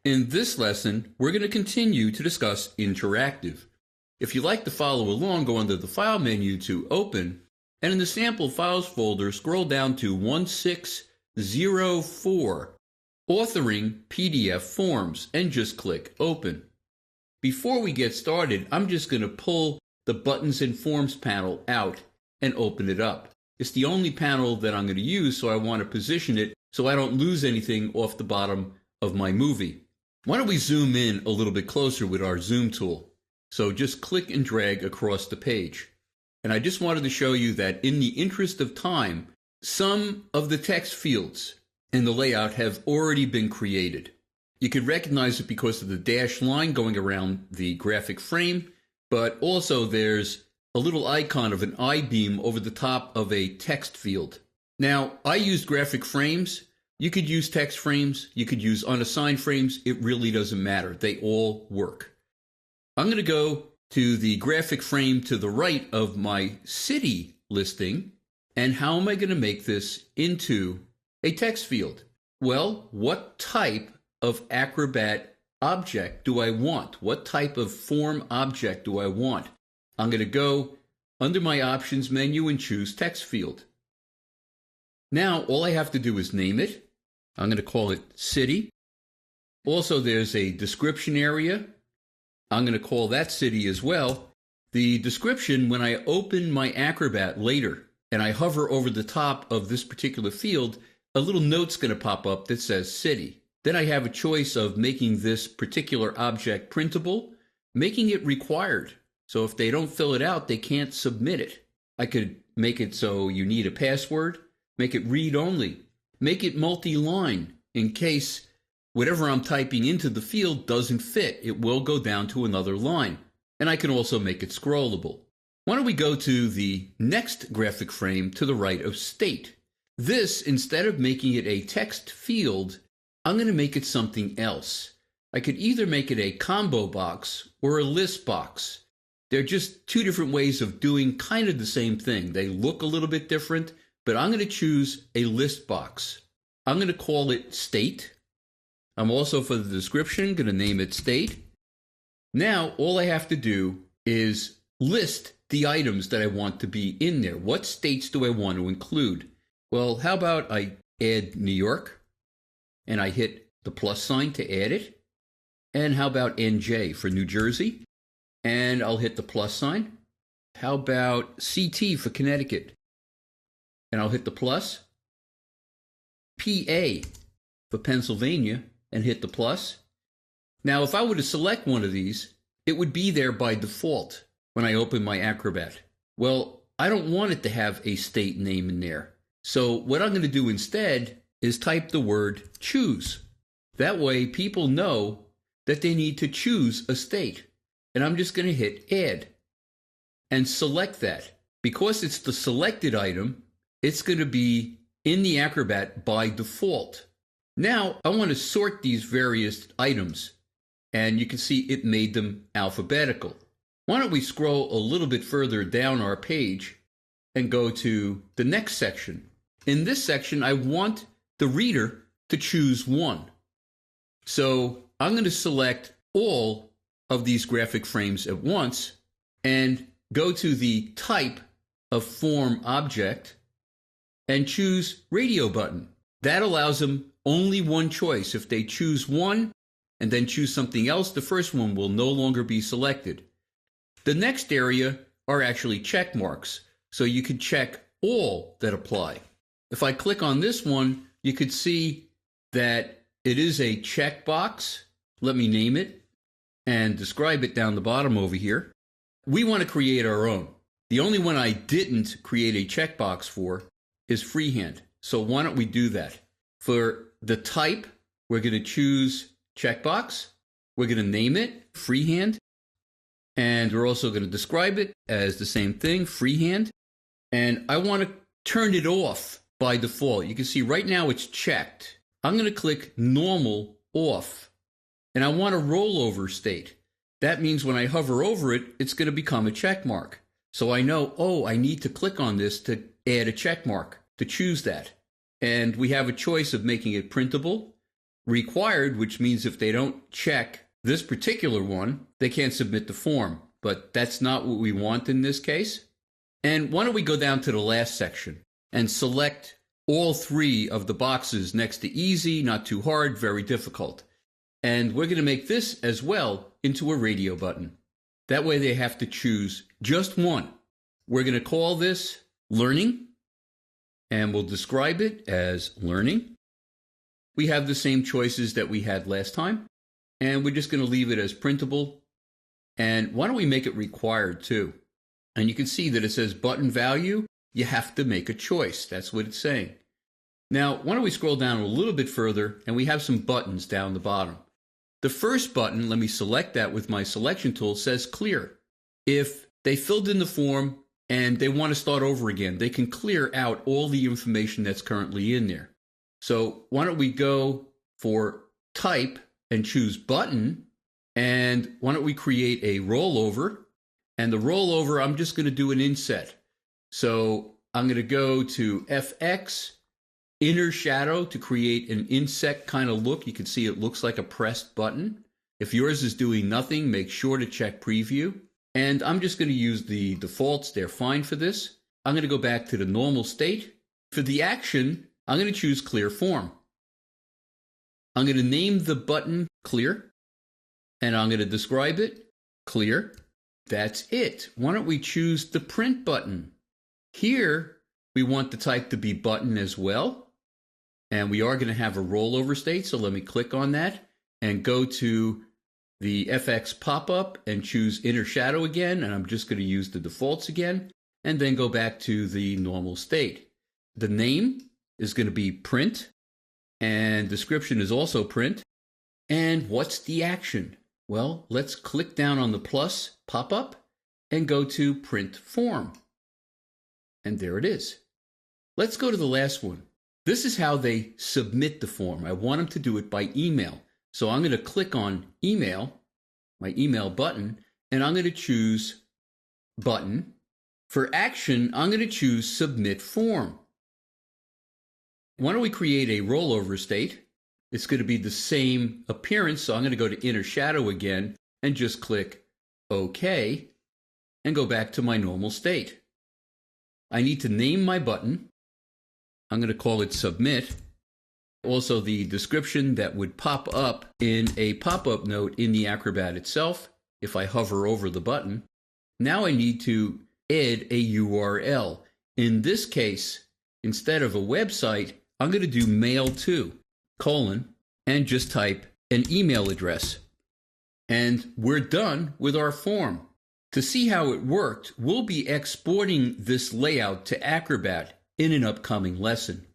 In this lesson, we're going to continue to discuss interactive. If you'd like to follow along, go under the File menu to Open, and in the Sample Files folder, scroll down to 1604, Authoring PDF Forms, and just click Open. Before we get started, I'm just going to pull the Buttons and Forms panel out and open it up. It's the only panel that I'm going to use, so I want to position it so I don't lose anything off the bottom of my movie. Why don't we zoom in a little bit closer with our zoom tool? So just click and drag across the page. And I just wanted to show you that in the interest of time, some of the text fields in the layout have already been created. You can recognize it because of the dashed line going around the graphic frame, but also there's a little icon of an I-beam over the top of a text field. Now, I used graphic frames. You could use text frames. You could use unassigned frames. It really doesn't matter. They all work. I'm going to go to the graphic frame to the right of my city listing. And how am I going to make this into a text field? Well, what type of Acrobat object do I want? What type of form object do I want? I'm going to go under my Options menu and choose Text Field. Now, all I have to do is name it. I'm going to call it City. Also, there's a description area. I'm going to call that City as well. The description, when I open my Acrobat later and I hover over the top of this particular field, a little note's going to pop up that says City. Then I have a choice of making this particular object printable, making it required. So if they don't fill it out, they can't submit it. I could make it so you need a password, make it read only, make it multi-line in case whatever I'm typing into the field doesn't fit. It will go down to another line. And I can also make it scrollable. Why don't we go to the next graphic frame to the right of State? This, instead of making it a text field, I'm going to make it something else. I could either make it a combo box or a list box. They're just two different ways of doing kind of the same thing. They look a little bit different, but I'm going to choose a list box. I'm going to call it State. I'm also, for the description, going to name it State. Now, all I have to do is list the items that I want to be in there. What states do I want to include? Well, how about I add New York, and I hit the plus sign to add it? And how about NJ for New Jersey? And I'll hit the plus sign. How about CT for Connecticut? And I'll hit the plus. PA for Pennsylvania, and hit the plus. Now, if I were to select one of these, it would be there by default when I open my Acrobat. Well, I don't want it to have a state name in there. So what I'm going to do instead is type the word choose. That way people know that they need to choose a state. And I'm just going to hit Add and select that. Because it's the selected item, it's going to be in the Acrobat by default. Now, I want to sort these various items, and you can see it made them alphabetical. Why don't we scroll a little bit further down our page and go to the next section. In this section, I want the reader to choose one. So I'm going to select all of these graphic frames at once and go to the type of form object and choose radio button. That allows them only one choice. If they choose one and then choose something else, the first one will no longer be selected. The next area are actually check marks, so you can check all that apply. If I click on this one, you could see that it is a checkbox. Let me name it and describe it down the bottom over here. We want to create our own. The only one I didn't create a checkbox for is freehand. So why don't we do that? For the type, we're going to choose checkbox. We're going to name it freehand. And we're also going to describe it as the same thing, freehand. And I want to turn it off by default. You can see right now it's checked. I'm going to click normal off. And I want a rollover state. That means when I hover over it, it's going to become a check mark. So I know, oh, I need to click on this to add a check mark, to choose that. And we have a choice of making it printable, required, which means if they don't check this particular one, they can't submit the form. But that's not what we want in this case. And why don't we go down to the last section and select all three of the boxes next to easy, not too hard, very difficult. And we're going to make this as well into a radio button. That way they have to choose just one. We're going to call this learning, and we'll describe it as learning. We have the same choices that we had last time, and we're just going to leave it as printable. And why don't we make it required too? And you can see that it says button value. You have to make a choice. That's what it's saying. Now, why don't we scroll down a little bit further, and we have some buttons down the bottom. The first button, let me select that with my selection tool, says clear. If they filled in the form and they want to start over again, they can clear out all the information that's currently in there. So why don't we go for type and choose button, and why don't we create a rollover? And the rollover, I'm just going to do an inset. So I'm going to go to FX, inner shadow to create an inset kind of look. You can see it looks like a pressed button. If yours is doing nothing, make sure to check preview. And I'm just going to use the defaults. They're fine for this. I'm going to go back to the normal state. For the action, I'm going to choose clear form. I'm going to name the button clear, and I'm going to describe it clear. That's it. Why don't we choose the print button? Here, we want the type to be button as well. And we are going to have a rollover state. So let me click on that and go to the FX pop-up and choose inner shadow again. And I'm just going to use the defaults again and then go back to the normal state. The name is going to be print, and description is also print. And what's the action? Well, let's click down on the plus pop-up and go to print form. And there it is. Let's go to the last one. This is how they submit the form. I want them to do it by email. So I'm going to click on email, my email button, and I'm going to choose button. For action, I'm going to choose submit form. Why don't we create a rollover state? It's going to be the same appearance, so I'm going to go to inner shadow again and just click OK and go back to my normal state. I need to name my button. I'm going to call it submit. Also, the description that would pop up in a pop-up note in the Acrobat itself if I hover over the button. Now I need to add a URL. In this case, instead of a website, I'm going to do mail to, and just type an email address. And we're done with our form. To see how it worked, we'll be exporting this layout to Acrobat in an upcoming lesson.